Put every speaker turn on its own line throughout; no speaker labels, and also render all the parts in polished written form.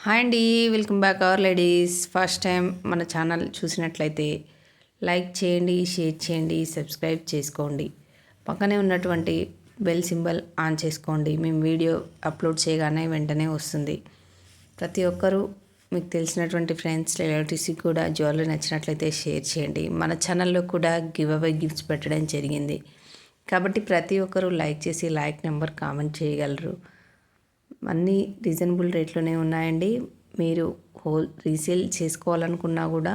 Hi అండి, welcome back our ladies. First time మన channel చూసినట్లయితే లైక్ చేయండి, షేర్ చేయండి, సబ్స్క్రైబ్ చేసుకోండి. పక్కనే ఉన్నటువంటి బెల్ సింబల్ ఆన్ చేసుకోండి. మేము వీడియో అప్లోడ్ చేయగానే వెంటనే వస్తుంది. ప్రతి ఒక్కరూ మీకు తెలిసినటువంటి ఫ్రెండ్స్ రిలేటివ్స్కి కూడా జ్యువెలరీ నచ్చినట్లయితే షేర్ చేయండి. మన ఛానల్లో కూడా గివ్ అవే గిఫ్ట్స్ పెట్టడం జరిగింది కాబట్టి ప్రతి ఒక్కరూ లైక్ చేసి లైక్ నెంబర్ కామెంట్ చేయగలరు. అన్నీ రీజనబుల్ రేట్లోనే ఉన్నాయండి. మీరు రీసేల్ చేసుకోవాలనుకున్నా కూడా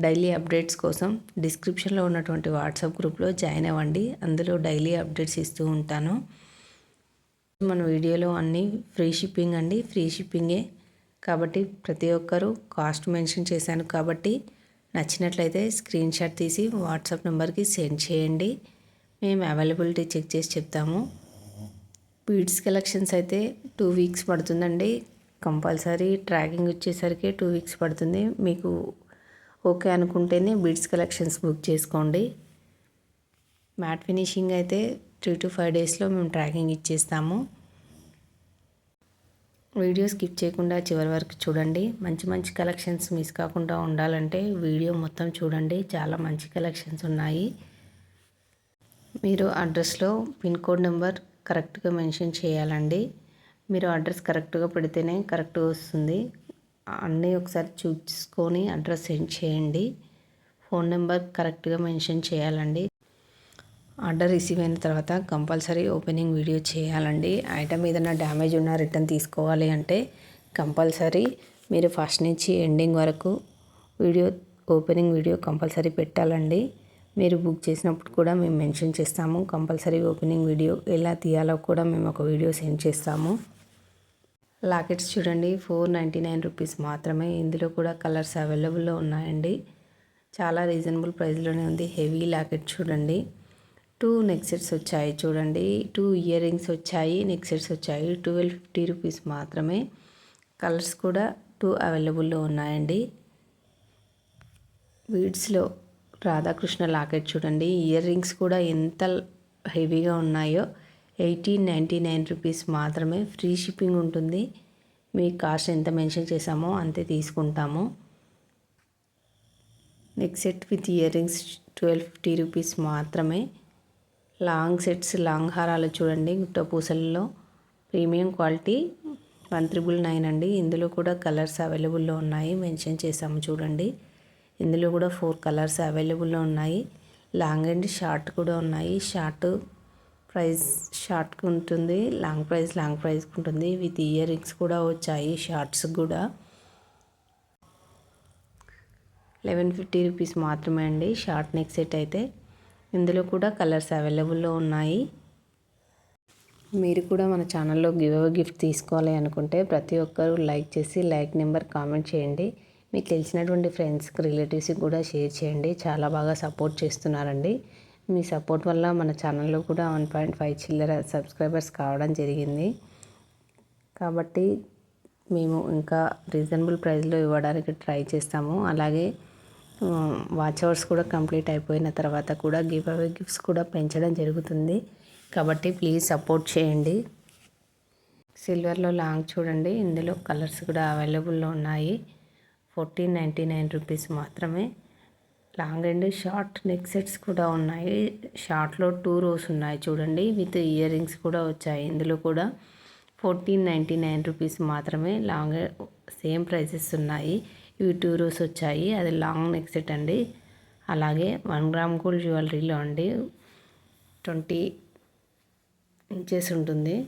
డైలీ అప్డేట్స్ కోసం డిస్క్రిప్షన్లో ఉన్నటువంటి వాట్సాప్ గ్రూప్లో జాయిన్ అవ్వండి. అందులో డైలీ అప్డేట్స్ ఇస్తూ ఉంటాను. మన వీడియోలో అన్నీ ఫ్రీ షిప్పింగ్ అండి, ఫ్రీ షిప్పింగే కాబట్టి ప్రతి ఒక్కరూ కాస్ట్ మెన్షన్ చేశాను కాబట్టి నచ్చినట్లయితే స్క్రీన్ షాట్ తీసి వాట్సాప్ నెంబర్కి సెండ్ చేయండి. మేము అవైలబిలిటీ చెక్ చేసి చెప్తాము. బీడ్స్ కలెక్షన్స్ అయితే 2 వీక్స్ పడుతుందండి. కంపల్సరీ ట్రాకింగ్ వచ్చేసరికి 2 వీక్స్ పడుతుంది. మీకు ఓకే అనుకుంటేనే బీడ్స్ కలెక్షన్స్ బుక్ చేసుకోండి. మ్యాట్ ఫినిషింగ్ అయితే 3 to 5 డేస్లో మేము ట్రాకింగ్ ఇచ్చేస్తాము. వీడియో స్కిప్ చేయకుండా చివరి వరకు చూడండి. మంచి మంచి కలెక్షన్స్ మిస్ కాకుండా ఉండాలంటే వీడియో మొత్తం చూడండి. చాలా మంచి కలెక్షన్స్ ఉన్నాయి. మీరు అడ్రస్లో పిన్ కోడ్ నెంబర్ కరెక్ట్గా మెన్షన్ చేయాలండి. మీరు అడ్రస్ కరెక్ట్గా పెడితేనే కరెక్ట్గా వస్తుంది. అన్నీ ఒకసారి చూసుకొని అడ్రస్ సెండ్ చేయండి. ఫోన్ నెంబర్ కరెక్ట్గా మెన్షన్ చేయాలండి. ఆర్డర్ రిసీవ్ అయిన తర్వాత కంపల్సరీ ఓపెనింగ్ వీడియో చేయాలండి. ఐటమ్ ఏదైనా డ్యామేజ్ ఉన్నా రిటర్న్ తీసుకోవాలి అంటే కంపల్సరీ మీరు ఫస్ట్ నుంచి ఎండింగ్ వరకు ఓపెనింగ్ వీడియో కంపల్సరీ పెట్టాలండి. మీరు బుక్ చేసినప్పుడు కూడా మేము మెన్షన్ చేస్తాము. కంపల్సరీ ఓపెనింగ్ వీడియో ఎలా తీయాలో కూడా మేము ఒక వీడియో సెండ్ చేస్తాము. లాకెట్స్ చూడండి, 499 రూపీస్ మాత్రమే. ఇందులో కూడా కలర్స్ అవైలబుల్లో ఉన్నాయండి. చాలా రీజనబుల్ ప్రైస్లోనే ఉంది. హెవీ లాకెట్ చూడండి. 2 నెక్ సెట్స్ వచ్చాయి చూడండి. 2 ఇయర్ రింగ్స్ వచ్చాయి, నెక్ సెట్స్ వచ్చాయి. 1250 రూపీస్ మాత్రమే. కలర్స్ కూడా 2 అవైలబుల్లో ఉన్నాయండి. బీడ్స్లో రాధాకృష్ణ లాకెట్ చూడండి. ఇయర్ రింగ్స్ కూడా ఎంత హెవీగా ఉన్నాయో. 1899 రూపీస్ మాత్రమే. ఫ్రీ షిప్పింగ్ ఉంటుంది. మీ కాస్ట్ ఎంత మెన్షన్ చేసామో అంతే తీసుకుంటాము. Neck set with ear rings 1250 rupees మాత్రమే. లాంగ్ సెట్స్, లాంగ్ హారాలు చూడండి. గుట్ట పూసలలో ప్రీమియం క్వాలిటీ 1399 అండి. ఇందులో కూడా కలర్స్ అవైలబుల్లో ఉన్నాయి, మెన్షన్ చేసాము చూడండి. ఇందులో కూడా 4 కలర్స్ అవైలబుల్లో ఉన్నాయి. లాంగ్ అండ్ షార్ట్ కూడా ఉన్నాయి. షార్ట్ ప్రైస్ షార్ట్కి ఉంటుంది, లాంగ్ ప్రైస్కి ఉంటుంది. విత్ ఇయర్ రింగ్స్ కూడా వచ్చాయి షార్ట్స్ కూడా. 1150 రూపీస్ మాత్రమే అండి షార్ట్ నెక్ సెట్ అయితే. ఇందులో కూడా కలర్స్ అవైలబుల్లో ఉన్నాయి. మీరు కూడా మన ఛానల్లో గివ్ అవే గిఫ్ట్ తీసుకోవాలి అనుకుంటే ప్రతి ఒక్కరూ లైక్ చేసి లైక్ నెంబర్ కామెంట్ చేయండి. మీకు తెలిసినటువంటి ఫ్రెండ్స్కి రిలేటివ్స్కి కూడా షేర్ చేయండి. చాలా బాగా సపోర్ట్ చేస్తున్నారండి. మీ సపోర్ట్ వల్ల మన ఛానల్లో కూడా 1.5 చిల్లర సబ్స్క్రైబర్స్ కావడం జరిగింది. కాబట్టి మేము ఇంకా రీజనబుల్ ప్రైస్లో ఇవ్వడానికి ట్రై చేస్తాము. అలాగే వాచ్ అవర్స్ కూడా కంప్లీట్ అయిపోయిన తర్వాత కూడా గివ్ అవే గిఫ్ట్స్ కూడా పెంచడం జరుగుతుంది. కాబట్టి ప్లీజ్ సపోర్ట్ చేయండి. సిల్వర్లో లాంగ్ చూడండి. ఇందులో కలర్స్ కూడా అవైలబుల్లో ఉన్నాయి. 1499 రూపీస్ మాత్రమే. Long and short neck sets కూడా ఉన్నాయి. షార్ట్లో 2 రోస్ ఉన్నాయి చూడండి. విత్ ఇయర్ రింగ్స్ కూడా వచ్చాయి. ఇందులో కూడా 1499 రూపీస్ మాత్రమే. లాంగ్ సేమ్ ప్రైసెస్ ఉన్నాయి. ఇవి 2 రోస్ వచ్చాయి. అది లాంగ్ నెక్ సెట్ అండి. అలాగే 1 గ్రామ్ గోల్డ్ జ్యువెలరీలో అండి 20 ఇంచెస్ ఉంటుంది.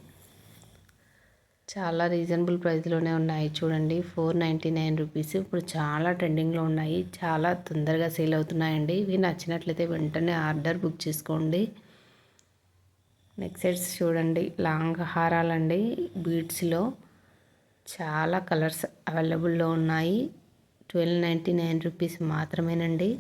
చాలా రీజనబుల్ ప్రైస్లోనే ఉన్నాయి చూడండి. 499 రూపీస్. ఇప్పుడు చాలా ట్రెండింగ్లో ఉన్నాయి. చాలా తొందరగా సేల్ అవుతున్నాయండి. ఇవి నచ్చినట్లయితే వెంటనే ఆర్డర్ బుక్ చేసుకోండి. నెక్ సెట్స్ చూడండి. లాంగ్ హారాలండి. బీడ్స్లో చాలా కలర్స్ అవైలబుల్లో ఉన్నాయి. 1299 రూపీస్ మాత్రమేనండి.